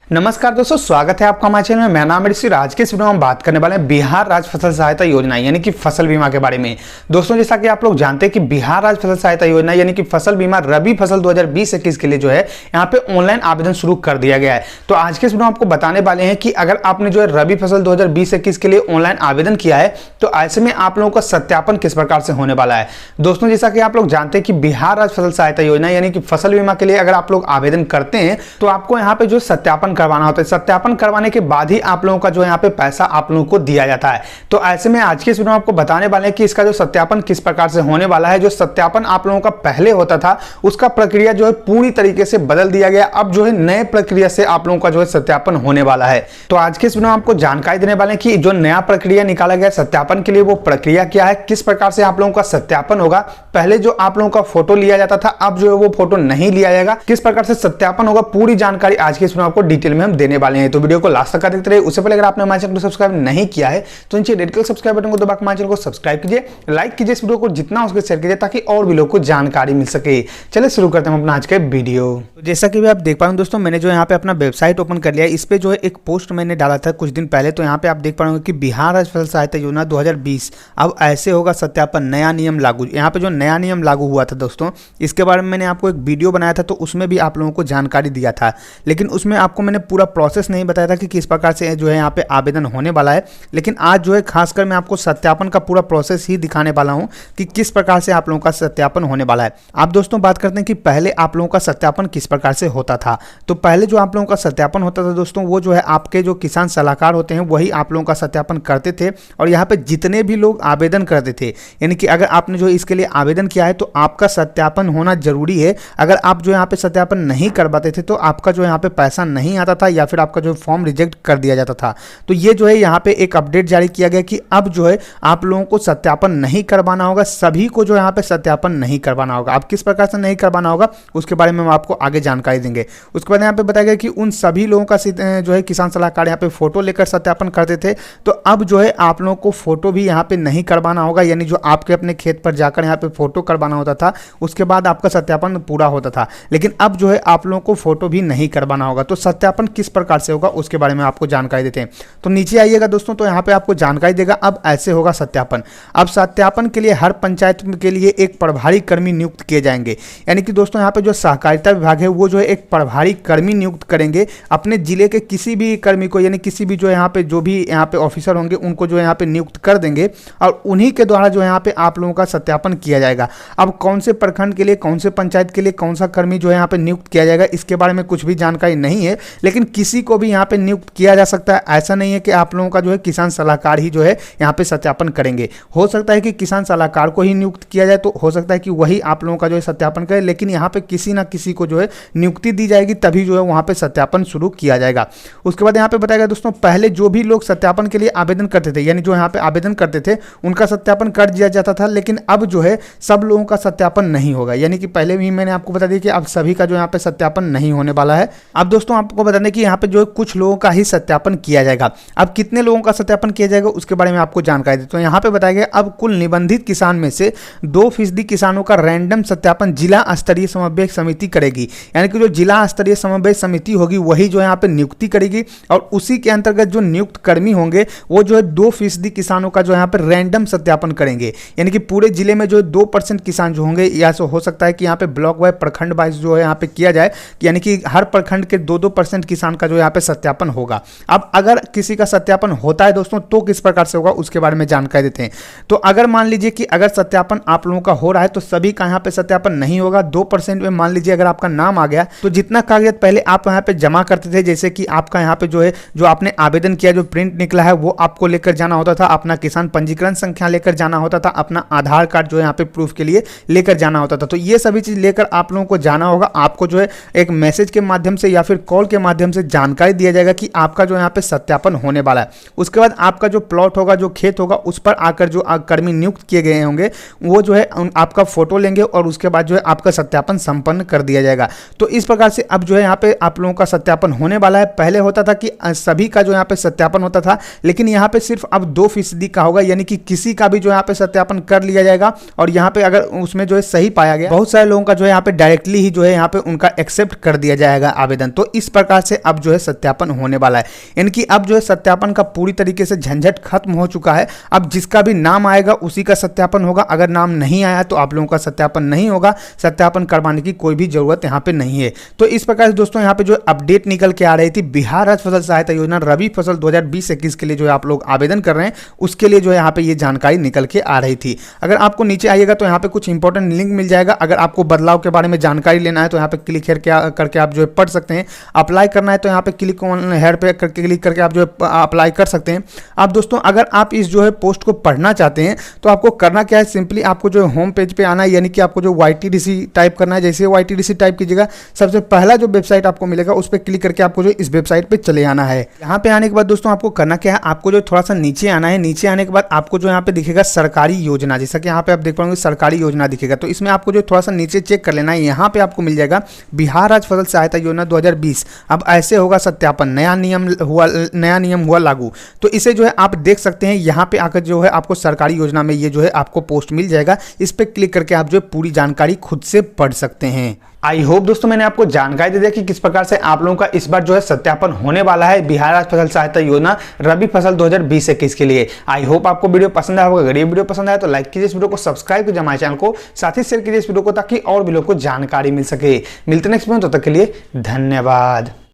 नमस्कार दोस्तों, स्वागत है आपका हमारे चैनल में। मेरा नाम है ऋषि। आज के इस वीडियो में हम बात करने वाले हैं बिहार राज्य फसल सहायता योजना यानी कि फसल बीमा के बारे में। दोस्तों, जैसा कि आप लोग जानते हैं कि बिहार राज्य फसल सहायता योजना यानी कि फसल बीमा रबी फसल 2020-21 के लिए जो है यहाँ पे ऑनलाइन आवेदन शुरू कर दिया गया है। तो आज के इस वीडियो में आपको बताने वाले हैं कि अगर आपने जो है रबी फसल 2020-21 के लिए ऑनलाइन आवेदन किया है तो ऐसे में आप लोगों का सत्यापन किस प्रकार से होने वाला है। दोस्तों, जैसा कि आप लोग जानते हैं कि बिहार राज्य फसल सहायता योजना यानी कि फसल बीमा के लिए अगर आप लोग आवेदन करते हैं तो आपको यहाँ पे जो सत्यापन करवाना होता है, सत्यापन करवाने के बाद ही आप लोगों का जो यहाँ पे पैसा आप लोगों को दिया जाता है। तो ऐसे में आज के इस वीडियो में आपको बताने वाले हैं कि इसका जो सत्यापन किस प्रकार से होने वाला है। जो सत्यापन आप लोगों का पहले होता था उसका प्रक्रिया जो है पूरी तरीके से बदल दिया गया। अब जो है नए प्रक्रिया से आप लोगों का जो है सत्यापन होने वाला है। तो आज के इस वीडियो में आपको जानकारी देने वाले हैं कि जो नया प्रक्रिया निकाला गया सत्यापन के लिए वो प्रक्रिया क्या है, किस प्रकार से आप लोगों का सत्यापन होगा। पहले जो आप लोगों का फोटो लिया जाता था अब जो है वो फोटो नहीं लिया जाएगा, किस प्रकार से सत्यापन होगा, पूरी जानकारी आज के इस वीडियो में आपको डिटेल में हम देने वाले हैं। तो वीडियो को लास्ट तक देखते रहिए। उससे पहले अगर आपने हमारे चैनल को सब्सक्राइब नहीं किया है तो नीचे रेड कलर सब्सक्राइब बटन को दबाकर हमारे चैनल को सब्सक्राइब कीजिए, लाइक कीजिए इस वीडियो को, जितना उसके शेयर कीजिए ताकि और भी लोगों को जानकारी मिल सके। चलिए शुरू करते हैं अपना आज का वीडियो। तो जैसा कि आप देख पा रहे हैं दोस्तों, मैंने जो यहाँ पे अपना वेबसाइट ओपन कर लिया है। इस पे जो है एक पोस्ट मैंने डाला था कुछ दिन पहले। तो यहाँ पे आप देख पा रहे होंगे कि बिहार राज्य फसल सहायता योजना 2020 अब ऐसे होगा सत्यापन, नया नियम लागू। यहाँ पे जो नया नियम लागू हुआ था दोस्तों, इसके बारे में मैंने आपको एक वीडियो बनाया था तो उसमें भी आप लोगों को जानकारी दिया था, लेकिन उसमें आपको मैंने पूरा प्रोसेस नहीं बताया था कि किस प्रकार से जो है यहाँ पे आवेदन होने वाला है। लेकिन आज जो है खासकर मैं आपको सत्यापन का पूरा प्रोसेस ही दिखाने वाला हूँ कि किस प्रकार से आप लोगों का सत्यापन होने वाला है। आप दोस्तों बात करते हैं कि पहले आप लोगों का सत्यापन किस प्रकार से होता था। तो पहले जो आप लोगों का सत्यापन होता था दोस्तों, वो जो है आपके जो किसान सलाहकार होते हैं वही आप लोगों का सत्यापन करते थे। और यहाँ पे जितने भी लोग आवेदन करते थे, यानी कि अगर आपने जो इसके लिए आवेदन किया है तो आपका सत्यापन होना जरूरी है। अगर आप जो यहाँ पे सत्यापन नहीं करवाते थे तो आपका जो यहाँ पे पैसा नहीं आता था या फिर आपका जो फॉर्म रिजेक्ट कर दिया जाता था। तो ये जो है यहाँ पे एक अपडेट जारी किया गया कि अब जो है आप लोगों को सत्यापन नहीं करवाना होगा। सभी को जो यहाँ पे सत्यापन नहीं करवाना होगा। अब किस प्रकार से नहीं करवाना होगा उसके बारे में हम आपको आगे जानकारी देंगे। उसके बाद यहाँ पे बताया गया कि उन सभी लोगों का जो है किसान सलाहकार यहाँ पे फोटो लेकर सत्यापन करते थे, तो अब जो है आप लोगों को फोटो भी यहाँ पे नहीं करवाना होगा। यानी जो आपके अपने खेत पर जाकर यहाँ पे फोटो करवाना होता था उसके बाद आपका सत्यापन पूरा होता था, लेकिन अब जो है आप लोगों को फोटो भी नहीं करवाना होगा। तो सत्यापन किस प्रकार से होगा उसके बारे में आपको जानकारी देते हैं। तो नीचे आइएगा दोस्तों, तो यहाँ पे आपको जानकारी देगा अब ऐसे होगा सत्यापन। अब सत्यापन के लिए हर पंचायत के लिए एक प्रभारी कर्मी नियुक्त किए जाएंगे। यानी कि दोस्तों यहाँ पे जो सहकारिता विभाग है वो जो है एक प्रभारी कर्मी नियुक्त करेंगे अपने जिले के किसी भी कर्मी को, यानी किसी भी जो यहाँ पे जो भी यहाँ पे ऑफिसर होंगे उनको जो यहाँ पे नियुक्त कर देंगे और उन्हीं के द्वारा जो यहाँ पे आप लोगों का सत्यापन किया जाएगा। अब कौन से प्रखंड के लिए, कौन से पंचायत के लिए कौन सा कर्मी जो है यहाँ पे नियुक्त किया जाएगा इसके बारे में कुछ भी जानकारी नहीं है, लेकिन किसी को भी यहाँ पे नियुक्त किया जा सकता है। ऐसा नहीं है कि आप लोगों का जो है किसान सलाहकार ही जो है यहाँ पे सत्यापन करेंगे। हो सकता है कि किसान सलाहकार को ही नियुक्त किया जाए, तो हो सकता है कि वही आप लोगों का जो है सत्यापन करे, लेकिन यहाँ पे किसी ना किसी को जो है नियुक्ति दी जाएगी तभी जो है वहाँ पे सत्यापन शुरू किया जाएगा। उसके बाद यहाँ पे बताया गया दोस्तों, पहले जो भी लोग सत्यापन के लिए आवेदन करते थे, यानी जो यहाँ पे आवेदन करते थे उनका सत्यापन कर दिया जाता था, लेकिन अब जो है सब लोगों का सत्यापन नहीं होगा। यानी कि पहले भी मैंने आपको बता दिया कि अब सभी का जो यहाँ पे सत्यापन नहीं होने वाला है। अब दोस्तों आपको बता दें कि यहाँ पे जो है कुछ लोगों का ही सत्यापन किया जाएगा। अब कितने लोगों का सत्यापन किया जाएगा उसके बारे में आपको जानकारी देते हैं। यहाँ पे बताया गया अब कुल निबंधित किसान में से 2% किसानों का रैंडम सत्यापन जिला स्तरीय समन्वय समिति करेगी। यानी कि जो जिला स्तरीय समन्वय समिति होगी वही जो यहाँ पे नियुक्ति करेगी और उसी के अंतर्गत जो नियुक्त कर्मी होंगे वो जो है 2% किसानों का जो यहाँ पे रैंडम सत्यापन करेंगे। यानी कि पूरे जिले में जो 2% किसान जो होंगे, या तो हो सकता है कि यहाँ पे ब्लॉक वाइज, प्रखंड वाइज जो है यहाँ पे किया जाए, यानी कि हर प्रखंड के 2% किसान का जो यहाँ पे सत्यापन होगा। अब अगर किसी का सत्यापन होता है दोस्तों तो किस प्रकार से होगा उसके बारे में जानकारी देते हैं। तो अगर मान लीजिए कि अगर सत्यापन आप लोगों का हो रहा है तो सभी का यहाँ पे सत्यापन नहीं होगा। 2% में मान लीजिए अगर आपका नाम आ गया तो जितना कागजात पहले आप यहाँ पे जमा करते थे, जैसे कि आपका यहाँ पे जो है जो आपने आवेदन किया जो प्रिंट निकला है वो आपको लेकर जाना होता था, अपना किसान पंजीकरण संख्या लेकर जाना होता था, अपना आधार कार्ड जो है यहाँ पे प्रूफ के लिए लेकर जाना होता था। तो ये सभी चीज लेकर आप लोगों को जाना होगा। आपको जो है एक मैसेज के माध्यम से या फिर कॉल के माध्यम से जानकारी दिया जाएगा कि आपका जो यहाँ पे सत्यापन होने वाला है। उसके बाद आपका जो प्लॉट होगा, जो खेत होगा, उस पर आकर जो कर्मी नियुक्त किए गए होंगे वो जो है आपका फोटो लेंगे और उसके बाद जो है आपका सत्यापन संपन्न कर दिया जाएगा। तो इस प्रकार से अब जो है यहाँ पे आप लोगों का सत्यापन होने वाला है। पहले होता था कि सभी का जो यहाँ पे सत्यापन होता था, लेकिन यहाँ पे सिर्फ अब 2% का होगा, यानी कि किसी का भी जो यहाँ पे सत्यापन कर लिया जाएगा और यहाँ पे अगर उसमें जो है सही पाया गया, बहुत सारे लोगों का जो है यहाँ पे डायरेक्टली ही जो है यहाँ पे उनका एक्सेप्ट कर दिया जाएगा आवेदन। तो इस प्रकार प्रकार से अब जो है सत्यापन होने वाला है। यानी कि अब जो है सत्यापन का पूरी तरीके से झंझट खत्म हो चुका है। अब जिसका भी नाम आएगा उसी का सत्यापन होगा, अगर नाम नहीं आया तो आप लोगों का सत्यापन नहीं होगा, सत्यापन करवाने की कोई भी जरूरत यहाँ पे नहीं है। तो इस प्रकार से दोस्तों यहाँ पे जो अपडेट निकल के आ रही थी, बिहार राज्य फसल सहायता योजना रबी फसल 2020-21 के लिए जो है आप लोग आवेदन कर रहे हैं, उसके लिए जो है यहाँ पे ये जानकारी निकल के आ रही थी। अगर आपको नीचे आइएगा तो यहाँ पे कुछ इंपॉर्टेंट लिंक मिल जाएगा। अगर आपको बदलाव के बारे में जानकारी लेना है तो यहाँ पे क्लिक करके आप जो है पढ़ सकते हैं। अप्लाई करना है तो यहाँ पे क्लिक ऑन हेयर पे क्लिक करके आप जो है अप्लाई कर सकते हैं। अब दोस्तों अगर आप इस जो है पोस्ट को पढ़ना चाहते हैं तो आपको करना क्या है, सिंपली आपको जो होम पेज पे आना है, यानी कि आपको जो YTDC टाइप करना है। जैसे YTDC टाइप कीजिएगा, सबसे पहला जो वेबसाइट आपको मिलेगा उस पर क्लिक करके आपको जो इस वेबसाइट पे चले आना है। यहाँ पे आने के बाद दोस्तों आपको करना क्या है, आपको जो थोड़ा सा नीचे आना है। नीचे आने के बाद आपको जो यहाँ पे दिखेगा सरकारी योजना, जैसा कि यहाँ पे आप देख पाएंगे सरकारी योजना दिखेगा, तो इसमें आपको जो थोड़ा सा नीचे चेक कर लेना है। यहाँ पे आपको मिल जाएगा बिहार राज्य फसल सहायता योजना 2020। अब ऐसे होगा सत्यापन, नया नियम हुआ लागू। तो इसे जो है आप देख सकते हैं, यहाँ पे आकर जो है आपको सरकारी योजना में ये जो है आपको पोस्ट मिल जाएगा। इस पर क्लिक करके आप जो है पूरी जानकारी खुद से पढ़ सकते हैं। आई होप दोस्तों मैंने आपको जानकारी दे दिया कि किस प्रकार से आप लोगों का इस बार जो है सत्यापन होने वाला है बिहार राज्य फसल सहायता योजना रबी फसल 2020-21 के लिए। आई होप आपको वीडियो पसंद आया होगा। अगर ये वीडियो पसंद आया तो लाइक कीजिए इस वीडियो को, सब्सक्राइब कीजिए हमारे चैनल को, साथ ही शेयर कीजिए इस वीडियो को ताकि और भी लोगों को जानकारी मिल सके। मिलते नेक्स्ट वीडियो में, तब तक के लिए धन्यवाद।